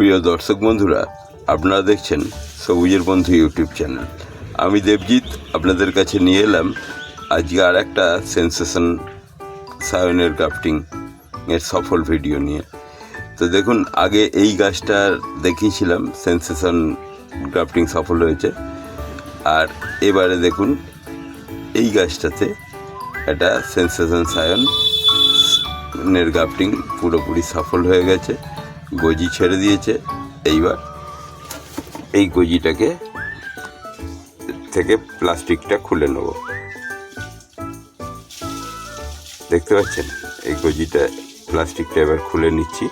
প্রিয় দর্শক বন্ধুরা, আপনারা দেখছেন সবুজের বন্ধু ইউটিউব চ্যানেল। আমি দেবজিৎ আপনাদের কাছে নিয়ে এলাম আজকে আর একটা সেন্সেশন সায়নের গ্রাফটিং এর সফল ভিডিও নিয়ে। তো দেখুন, আগে এই গাছটা দেখিয়েছিলাম, সেন্সেশন গ্রাফটিং সফল হয়েছে। আর এবারে দেখুন এই গাছটাতে একটা সেন্সেশন সায়নের গ্রাফটিং পুরোপুরি সফল হয়ে গেছে, গজি ছেড়ে দিয়েছে। এইবার এই গজিটাকে থেকে প্লাস্টিকটা খুলে নেব। দেখতে পাচ্ছেন এই গজিটা, প্লাস্টিকটা এবার খুলে নিচ্ছি।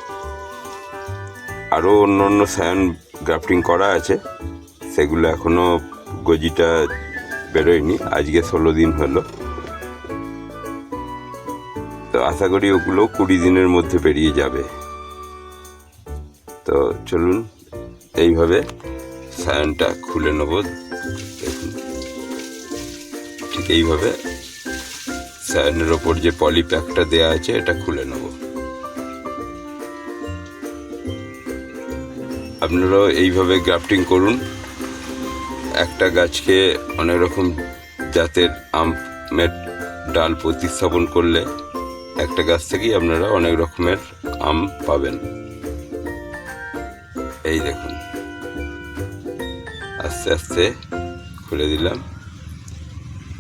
আরও অন্য অন্য সায়ন গ্রাফটিং করা আছে, সেগুলো এখনও গজিটা বেরোয়নি। আজকে 16 দিন হলো, তো আশা করি ওগুলো 20 দিনের মধ্যে বেরিয়ে যাবে। তো চলুন এইভাবে সায়নটা খুলে নেব। দেখুন, ঠিক এইভাবে সায়নের ওপর যে পলিপ্যাকটা দেওয়া আছে এটা খুলে নেব। আপনারাও এইভাবে গ্রাফটিং করুন। একটা গাছকে অনেক রকম জাতের আমের ডাল প্রতিস্থাপন করলে একটা গাছ থেকেই আপনারা অনেক রকমের আম পাবেন। এই দেখুন, আস্তে আস্তে খুলে দিলাম।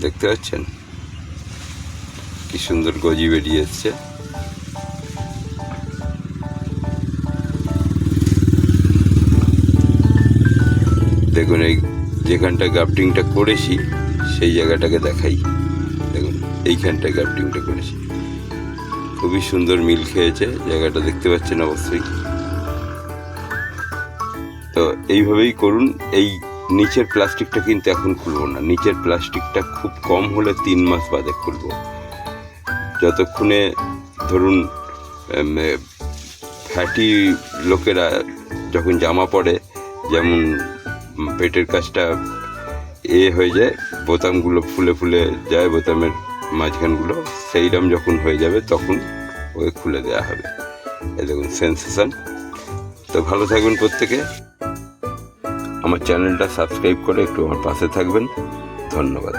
দেখতে পাচ্ছেন কি সুন্দর গজি বেরিয়ে এসছে। দেখুন, এই যেখানটা গ্রাফটিংটা করেছি সেই জায়গাটাকে দেখাই। দেখুন, এইখানটায় গ্রাফটিংটা করেছি, খুবই সুন্দর মিল খেয়েছে জায়গাটা, দেখতে পাচ্ছেন অবশ্যই। তো এইভাবেই করুন। এই নিচের প্লাস্টিকটা কিন্তু এখন খুলবো না, নিচের প্লাস্টিকটা খুব কম হলে 3 মাস বাদে খুলবো। যতক্ষণে ধরুন ফ্যাটি লোকেরা যখন জামা পরে, যেমন পেটের কাছটা হয়ে যায়, বোতামগুলো ফুলে ফুলে যায়, বোতামের মাঝখানগুলো, সেইরকম যখন হয়ে যাবে তখন ওকে খুলে দেওয়া হবে। এই দেখুন সেন্সেশন। তো ভালো থাকবেন প্রত্যেকে। আমার চ্যানেলটা সাবস্ক্রাইব করে একটু আমার পাশে থাকবেন। ধন্যবাদ।